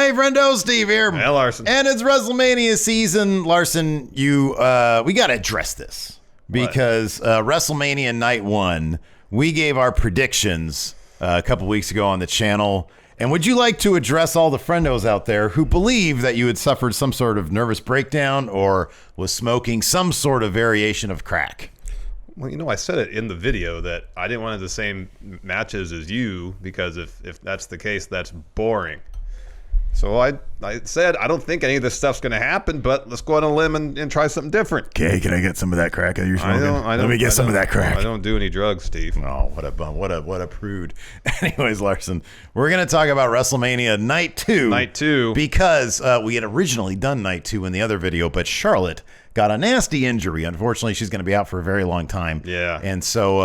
Hey, friendo, Steve here. Hey, Larson. And it's WrestleMania season. Larson, we got to address this because WrestleMania Night 1, we gave our predictions a couple weeks ago on the channel. And would you like to address all the friendos out there who believe that you had suffered some sort of nervous breakdown or was smoking some sort of variation of crack? Well, I said it in the video that I didn't want the same matches as you because if that's the case, that's boring. So I said, I don't think any of this stuff's going to happen, but let's go on a limb and try something different. Okay, can I get some of that crack that you're smoking? Let me get some of that crack. I don't do any drugs, Steve. Oh, what a bum. What a prude. Anyways, Larson, we're going to talk about WrestleMania Night 2. Night 2. Because we had originally done Night 2 in the other video, but Charlotte got a nasty injury. Unfortunately, she's going to be out for a very long time. Yeah. And so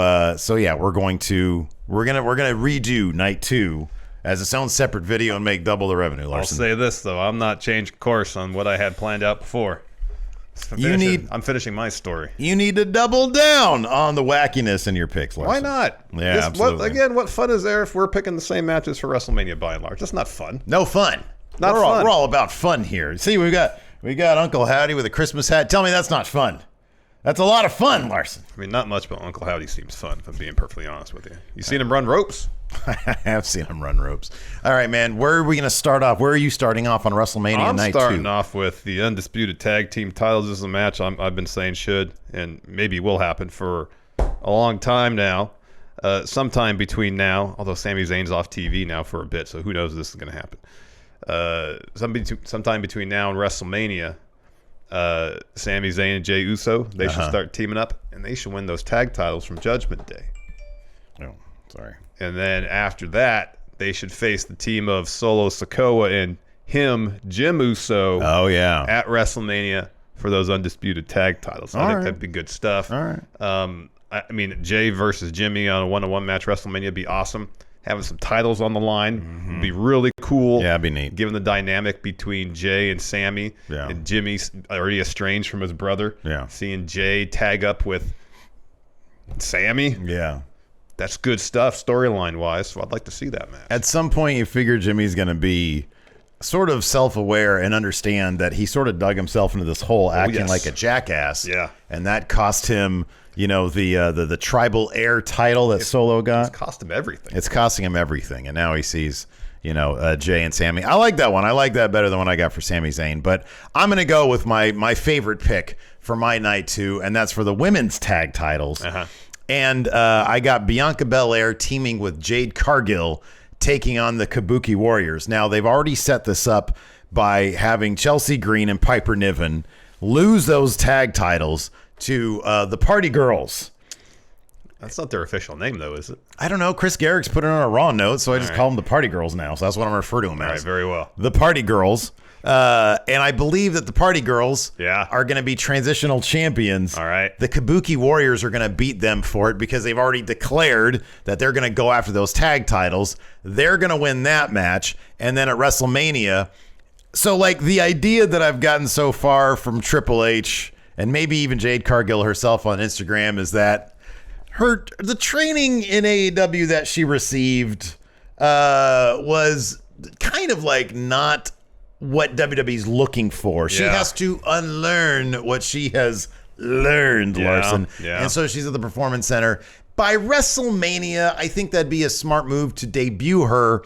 yeah, we're going to redo Night 2 as its own separate video and make double the revenue, Larson. I'll say this, though. I'm not changing course on what I had planned out before. I'm finishing my story. You need to double down on the wackiness in your picks, Larson. Why not? Yeah, absolutely. What fun is there if we're picking the same matches for WrestleMania by and large? That's not fun. No fun. Not we're fun. We're all about fun here. See, we got Uncle Howdy with a Christmas hat. Tell me that's not fun. That's a lot of fun, Larson. I mean, not much, but Uncle Howdy seems fun, if I'm being perfectly honest with you. You seen him run ropes? I have seen him run ropes. All right, man. Where are we going to start off? Where are you starting off on WrestleMania Night 2? I'm starting off with the Undisputed Tag Team titles. This is a match I've been saying should and maybe will happen for a long time now. Sometime between now, although Sami Zayn's off TV now for a bit, so who knows if this is going to happen. Sometime between now and WrestleMania, Sami Zayn and Jey Uso, they should start teaming up, and they should win those tag titles from Judgment Day. Oh, sorry. And then after that, they should face the team of Solo Sikoa and Jim Uso. Oh, yeah. At WrestleMania for those Undisputed Tag titles. I think that'd be good stuff. All right. I mean, Jay versus Jimmy on a one-on-one match WrestleMania would be awesome. Having some titles on the line would be really cool. Yeah, it'd be neat. Given the dynamic between Jay and Sammy. Yeah. And Jimmy's already estranged from his brother. Yeah. Seeing Jay tag up with Sammy. Yeah. That's good stuff storyline-wise, so I'd like to see that match. At some point, you figure Jimmy's going to be sort of self-aware and understand that he sort of dug himself into this hole acting like a jackass. Yeah. And that cost him, the tribal heir title that Solo got. It's cost him everything. It's costing him everything. And now he sees, Jay and Sammy. I like that one. I like that better than what I got for Sami Zayn. But I'm going to go with my favorite pick for my Night 2, and that's for the women's tag titles. And I got Bianca Belair teaming with Jade Cargill taking on the Kabuki Warriors. Now, they've already set this up by having Chelsea Green and Piper Niven lose those tag titles to the Party Girls. That's not their official name, though, is it? I don't know. Chris Garrick's put it on a Raw note, so I just call them the Party Girls now. So that's what I'm referring to them as. All right, very well. The Party Girls. And I believe that the Party Girls are going to be transitional champions. All right. The Kabuki Warriors are going to beat them for it because they've already declared that they're going to go after those tag titles. They're going to win that match. And then at WrestleMania. So, the idea that I've gotten so far from Triple H and maybe even Jade Cargill herself on Instagram is that the training in AEW that she received was kind of not what WWE's looking for. She has to unlearn what she has learned, Larson. Yeah. And so she's at the Performance Center. By WrestleMania, I think that'd be a smart move to debut her.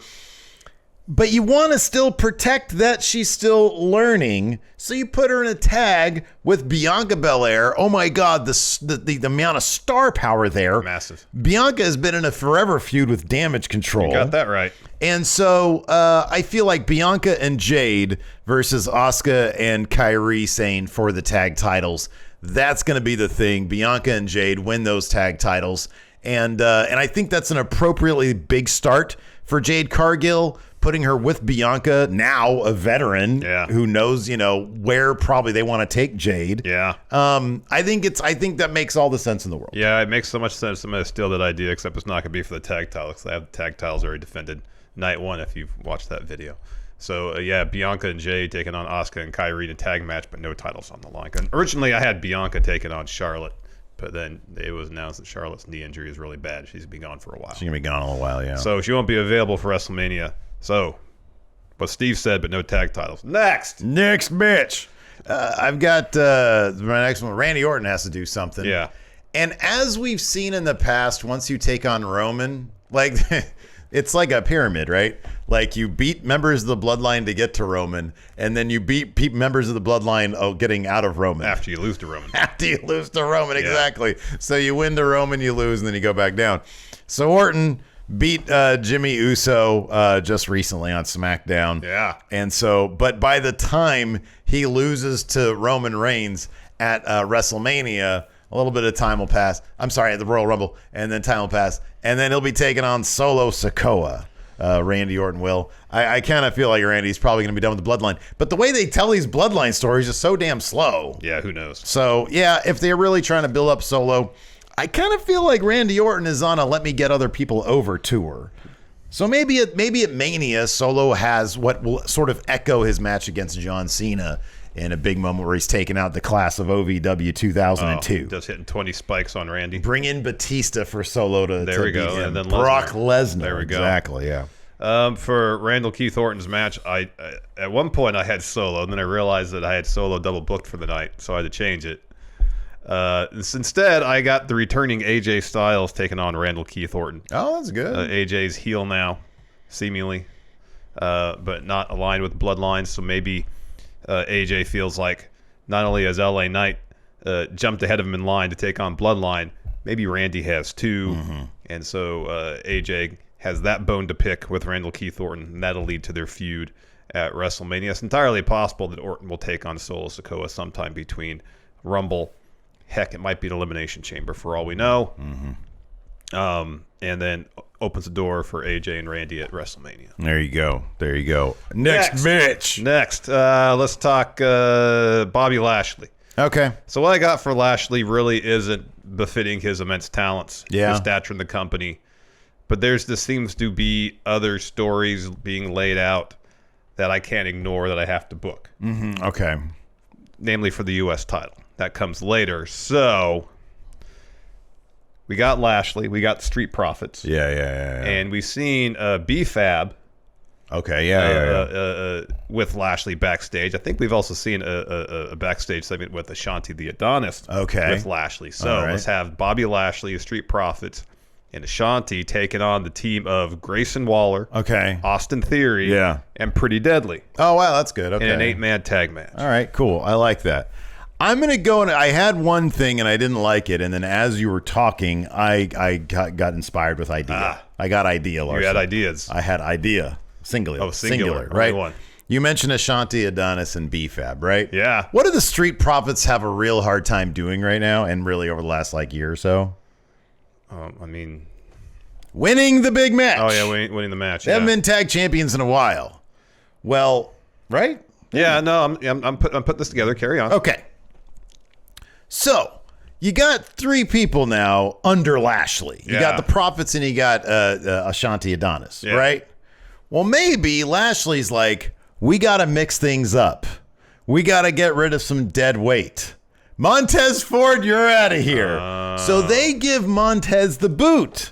But you want to still protect that she's still learning. So you put her in a tag with Bianca Belair. Oh my God, the amount of star power there. Massive. Bianca has been in a forever feud with Damage Control. You got that right. And so I feel like Bianca and Jade versus Asuka and Kairi Sane for the tag titles. That's going to be the thing. Bianca and Jade win those tag titles. And I think that's an appropriately big start for Jade Cargill, putting her with Bianca, now a veteran who knows, where probably they want to take Jade. Yeah. I think that makes all the sense in the world. Yeah, it makes so much sense. I'm going to steal that idea, except it's not going to be for the tag titles. They have the tag titles already defended Night 1 if you've watched that video. So, Bianca and Jade taking on Asuka and Kairi in a tag match, but no titles on the line. And originally, I had Bianca taking on Charlotte, but then it was announced that Charlotte's knee injury is really bad. She's been gone for a while. She's going to be gone a little while, yeah. So she won't be available for WrestleMania. So What Steve said, but no tag titles. Next match. I've got my next one. Randy Orton has to do something. Yeah. And as we've seen in the past, once you take on Roman, like it's like a pyramid, right? Like you beat members of the bloodline to get to Roman, and then you beat members of the bloodline getting out of Roman. After you lose to Roman. After you lose to Roman, exactly. So you win to Roman, you lose, and then you go back down. So Orton beat Jimmy Uso just recently on SmackDown. Yeah. And so, but by the time he loses to Roman Reigns at WrestleMania, a little bit of time will pass. I'm sorry, at the Royal Rumble, and then time will pass, and then he'll be taking on Solo Sikoa. Randy Orton will. I kind of feel like Randy's probably going to be done with the bloodline. But the way they tell these bloodline stories is so damn slow. Yeah, who knows? So, yeah, if they're really trying to build up Solo, I kind of feel like Randy Orton is on a let me get other people over tour. So maybe at Mania, Solo has what will sort of echo his match against John Cena in a big moment where he's taken out the class of OVW 2002. Just hitting 20 spikes on Randy. Bring in Batista for Solo to There we beat go. him. And then Brock Lesnar. There we go. Exactly, yeah. For Randall Keith Orton's match, I at one point I had Solo, and then I realized that I had Solo double booked for the night, so I had to change it. Instead, I got the returning AJ Styles taking on Randall Keith Orton. Oh, that's good. AJ's heel now, seemingly, but not aligned with Bloodline, so maybe AJ feels like not only has LA Knight jumped ahead of him in line to take on Bloodline, maybe Randy has too. Mm-hmm. And so AJ has that bone to pick with Randall Keith Orton, and that'll lead to their feud at WrestleMania. It's entirely possible that Orton will take on Solo Sikoa sometime between Rumble. Heck, it might be an Elimination Chamber for all we know. Mm-hmm. And then opens the door for AJ and Randy at WrestleMania. There you go. Next match. Next, let's talk Bobby Lashley. Okay. So what I got for Lashley really isn't befitting his immense talents, his stature in the company. But there seems to be other stories being laid out that I can't ignore that I have to book. Mm-hmm. Okay. Namely for the U.S. title. That comes later. So we got Lashley. We got Street Profits. Yeah. And we've seen B-Fab. Okay, with Lashley backstage. I think we've also seen a backstage segment with Ashanti the Adonis with Lashley. So let's have Bobby Lashley, Street Profits, and Ashanti taking on the team of Grayson Waller, Austin Theory, and Pretty Deadly. Oh, wow, that's good. Okay. In an 8-man tag match. All right, cool. I like that. I'm going to go, and I had one thing, and I didn't like it, and then as you were talking, I got inspired with idea. I got idea, Larson. You had ideas. I had idea. Singular. Oh, singular. Right? One. You mentioned Ashanti, Adonis, and B-Fab, right? Yeah. What do the Street Profits have a real hard time doing right now, and really over the last year or so? Winning the big match. Oh, yeah, winning the match. They haven't been tag champions in a while. Well, right? Yeah, no, I'm putting this together. Carry on. Okay. So, you got 3 people now under Lashley. You got the Profits and you got Ashanti Adonis, right? Well, maybe Lashley's like, we got to mix things up. We got to get rid of some dead weight. Montez Ford, you're out of here. So they give Montez the boot.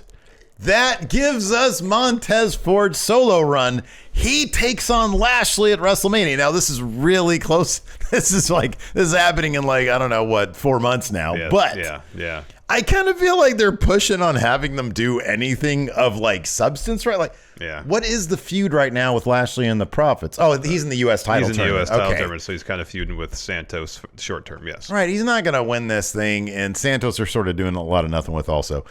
That gives us Montez Ford's solo run. He takes on Lashley at WrestleMania. Now, this is really close. This is happening in 4 months now. Yeah, but yeah. I kind of feel like they're pushing on having them do anything of substance, right? What is the feud right now with Lashley and the Profits? Oh, he's in the U.S. title tournament. He's in the U.S. title tournament, so he's kind of feuding with Santos short term, yes. Right, he's not going to win this thing, and Santos are sort of doing a lot of nothing with also.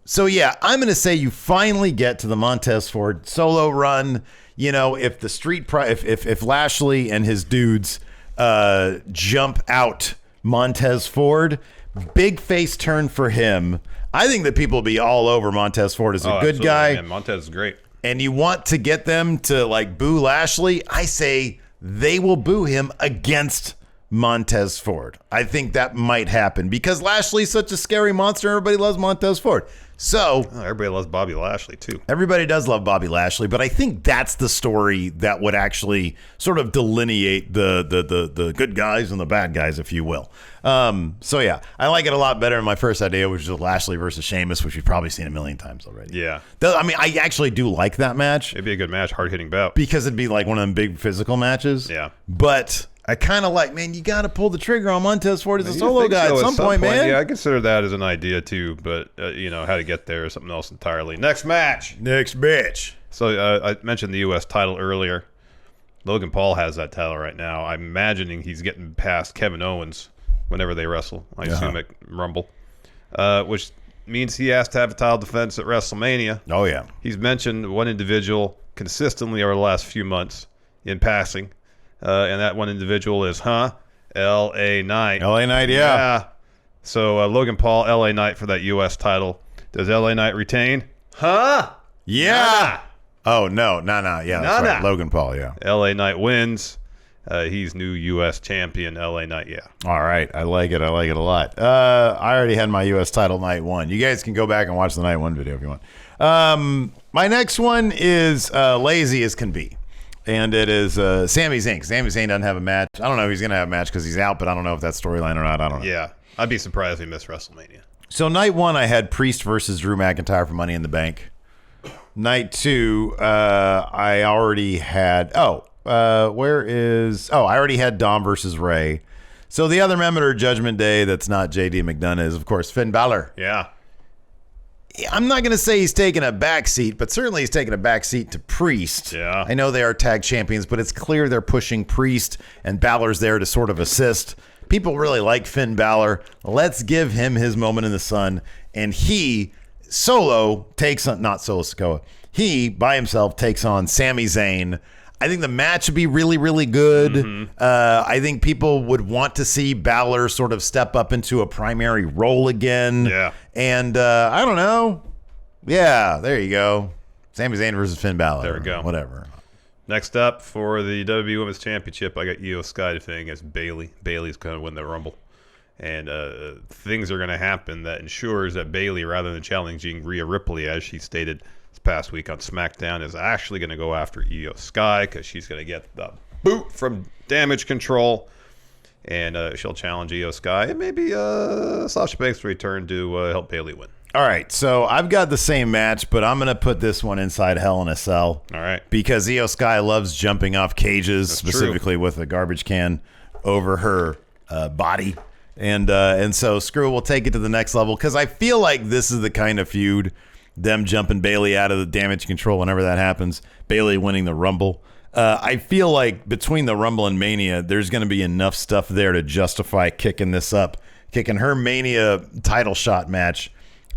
So, yeah, I'm going to say you finally get to the Montez Ford solo run. You know, if the if Lashley and his dudes jump out Montez Ford, big face turn for him. I think that people will be all over Montez Ford as a good guy. Man, Montez is great. And you want to get them to boo Lashley, I say they will boo him against Montez Ford. I think that might happen because Lashley's such a scary monster. Everybody loves Montez Ford. So everybody loves Bobby Lashley too. everybody does love Bobby Lashley, but I think that's the story that would actually sort of delineate the good guys and the bad guys, if you will. So yeah, I like it a lot better than my first idea, which is Lashley versus Sheamus, which you've probably seen a million times already. Yeah. I mean, I actually do like that match It'd be a good match, hard-hitting bout. because it'd be like one of them big physical matches. Yeah. But I kind of like, man, you got to pull the trigger on Montez Ford as a You solo think guy so at some point, man. Yeah, I consider that as an idea too, but how to get there is something else entirely. Next match. Next bitch. So I mentioned the U.S. title earlier. Logan Paul has that title right now. I'm imagining he's getting past Kevin Owens whenever they wrestle. I assume at Rumble, which means he has to have a title defense at WrestleMania. Oh, yeah. He's mentioned one individual consistently over the last few months in passing, and that one individual is, L.A. Knight. L.A. Knight, yeah. So Logan Paul, L.A. Knight for that U.S. title. Does L.A. Knight retain? Yeah. Nah. Oh, no. Yeah, that's right. Logan Paul, yeah. L.A. Knight wins. He's new U.S. champion. L.A. Knight, yeah. All right. I like it a lot. I already had my U.S. title night one. You guys can go back and watch the night one video if you want. My next one is lazy as can be. And it is Sami Zayn. Sami Zayn doesn't have a match. I don't know if he's going to have a match because he's out, but I don't know if that's storyline or not. I don't know. Yeah. I'd be surprised if he missed WrestleMania. So night one, I had Priest versus Drew McIntyre for Money in the Bank. Night two, I already had... I already had Dom versus Ray. So the other member of Judgment Day that's not JD McDonough is, of course, Finn Balor. Yeah. I'm not going to say he's taking a back seat, but certainly he's taking a back seat to Priest. Yeah. I know they are tag champions, but it's clear they're pushing Priest, and Balor's there to sort of assist. People really like Finn Balor. Let's give him his moment in the sun. And he, solo, takes on, not Solo Sikoa, he, by himself, takes on Sami Zayn. I think the match would be really, really good. Mm-hmm. I think people would want to see Balor sort of step up into a primary role again. Yeah. And I don't know. Yeah, there you go. Sami Zayn versus Finn Balor. There we go. Whatever. Next up for the WWE Women's Championship, I got Io Sky defending against Bayley. Bayley's going to win the Rumble. And things are going to happen that ensures that Bayley, rather than challenging Rhea Ripley, as she stated this past week on SmackDown, is actually going to go after Io Sky because she's going to get the boot from Damage Control. And she'll challenge Io Sky. And maybe Sasha Banks' return to help Bayley win. All right, so I've got the same match, but I'm going to put this one inside Hell in a Cell. All right. Because Io Sky loves jumping off cages, That's specifically with a garbage can over her body. And so screw it, we'll take it to the next level because I feel like this is the kind of feud, them jumping Bayley out of the Damage Control whenever that happens, Bayley winning the Rumble. I feel like between the Rumble and Mania, there's going to be enough stuff there to justify kicking this up, kicking her Mania title shot match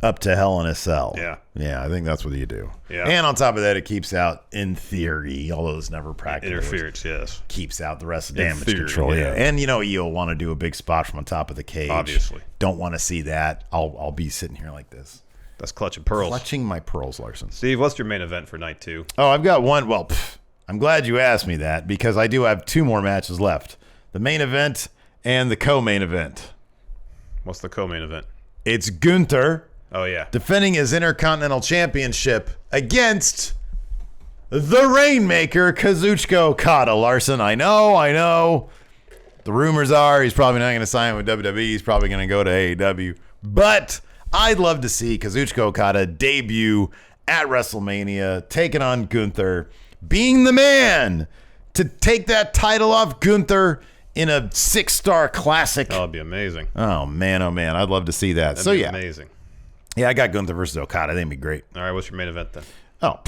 up to Hell in a Cell. Yeah. Yeah, I think that's what you do. Yeah. And on top of that, it keeps out, in theory, although it's never practical. Interference, yes. Keeps out the rest of In Damage theory, Control. yeah. And, you'll want to do a big spot from on top of the cage. Obviously. Don't want to see that. I'll be sitting here like this. That's clutching pearls. Clutching my pearls, Larson. Steve, what's your main event for night two? Oh, I've got one. Well, I'm glad you asked me that because I do have two more matches left. The main event and the co-main event. What's the co-main event? It's Gunther Oh, yeah. defending his Intercontinental Championship against the Rainmaker, Kazuchika Okada. Larson, I know. The rumors are he's probably not going to sign with WWE. He's probably going to go to AEW. But I'd love to see Kazuchika Okada debut at WrestleMania, taking on Gunther, being the man to take that title off Gunther in a 6-star classic. That would be amazing. Oh, man. I'd love to see that. That'd be amazing. Yeah, I got Gunther versus Okada. I think it'd be great. All right, what's your main event then? Oh,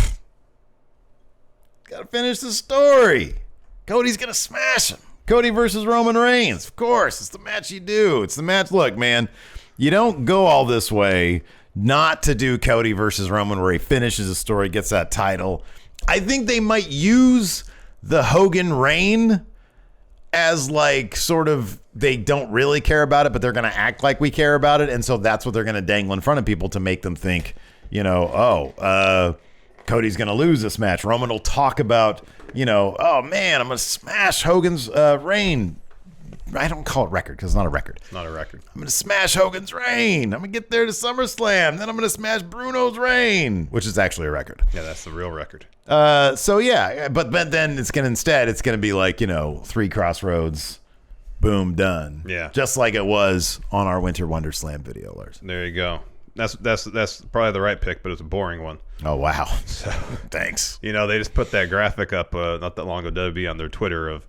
gotta finish the story. Cody's gonna smash him. Cody versus Roman Reigns. Of course, it's the match you do. It's the match. Look, man, you don't go all this way not to do Cody versus Roman where he finishes the story, gets that title. I think they might use the Hogan reign as like sort of they don't really care about it, but they're going to act like we care about it. And so that's what they're going to dangle in front of people to make them think, Cody's going to lose this match. Roman will talk about, oh man, I'm going to smash Hogan's reign. I don't call it record because it's not a record. It's not a record. I'm going to smash Hogan's reign. I'm going to get there to SummerSlam. Then I'm going to smash Bruno's reign, which is actually a record. Yeah, that's the real record. So yeah, but then it's going to be like, 3 Crossroads, boom, done. Yeah. Just like it was on our Winter Wonder Slam video, Lars. There you go. That's probably the right pick, but it's a boring one. Oh, wow. So, thanks. They just put that graphic up not that long ago, WWE, on their Twitter of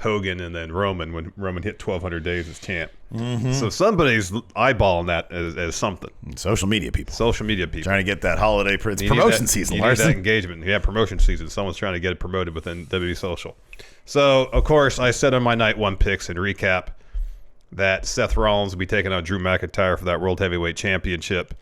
Hogan and then Roman when Roman hit 1,200 days as champ. Mm-hmm. So somebody's eyeballing that as something. Social media people. Trying to get that holiday promotion season. You need that engagement. Yeah, promotion season. Someone's trying to get it promoted within WWE Social. So, of course, I said on my Night 1 picks and recap that Seth Rollins will be taking on Drew McIntyre for that World Heavyweight Championship.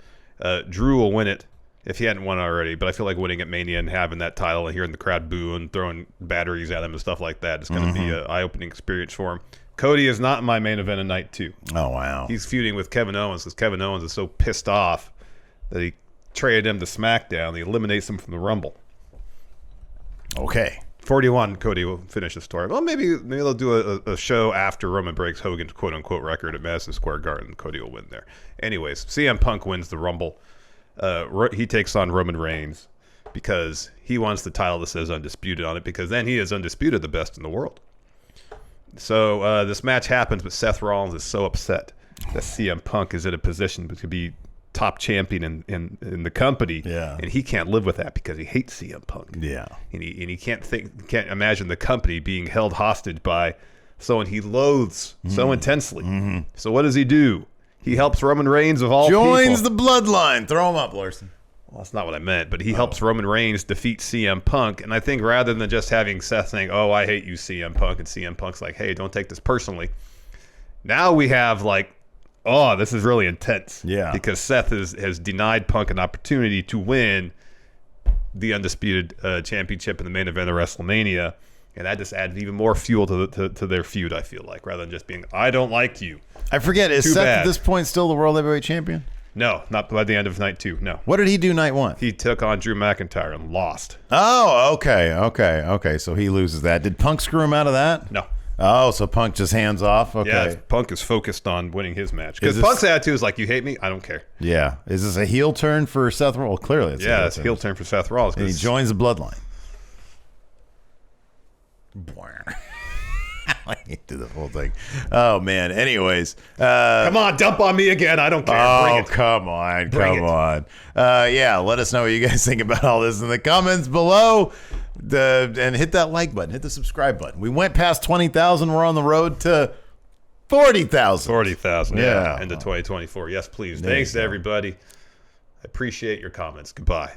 Drew will win it if he hadn't won already, but I feel like winning at Mania and having that title and hearing the crowd boo and throwing batteries at him and stuff like that is going to be an eye-opening experience for him. Cody is not in my main event of Night 2. Oh, wow. He's feuding with Kevin Owens because Kevin Owens is so pissed off that he traded him to SmackDown. He eliminates him from the Rumble. Okay. 41, Cody will finish the story. Well, maybe they'll do a show after Roman breaks Hogan's quote-unquote record at Madison Square Garden. Cody will win there. Anyways, CM Punk wins the Rumble. He takes on Roman Reigns because he wants the title that says Undisputed on it, because then he is undisputed the best in the world. So this match happens, but Seth Rollins is so upset that CM Punk is in a position to be top champion in the company, yeah, and he can't live with that because he hates CM Punk. Yeah, and he can't imagine the company being held hostage by someone he loathes so intensely. Mm-hmm. So what does he do? He helps Roman Reigns of all joins people. the bloodline. Throw him up, Larson. Well, that's not what I meant, but he helps Roman Reigns defeat CM Punk, and I think rather than just having Seth saying, "Oh, I hate you, CM Punk," and CM Punk's like, "Hey, don't take this personally," now we have like, oh, this is really intense. Yeah. Because Seth has denied Punk an opportunity to win the Undisputed Championship in the main event of WrestleMania. And that just adds even more fuel to their feud, I feel like, rather than just being, I don't like you. I forget, is Too Seth bad. at this point still the World Heavyweight Champion? No, not by the end of Night 2, no. What did he do Night 1? He took on Drew McIntyre and lost. Oh, okay. So he loses that. Did Punk screw him out of that? No. Oh, so Punk just hands off? Okay. Yeah, Punk is focused on winning his match. Because Is this- Punk's attitude is like, you hate me? I don't care. Yeah. Is this a heel turn for Seth Rollins? Well, clearly it's It's a heel turn for Seth Rollins. And he joins the bloodline. I do the whole thing. Oh, man. Anyways. Come on, dump on me again. I don't care. Bring it. Come on. Bring Come on. Yeah, let us know what you guys think about all this in the comments below. And hit that like button. Hit the subscribe button. We went past 20,000. We're on the road to 40,000. 40,000, Yeah. Into 2024. Yes, please. There Thanks you to go. everybody. I appreciate your comments. Goodbye.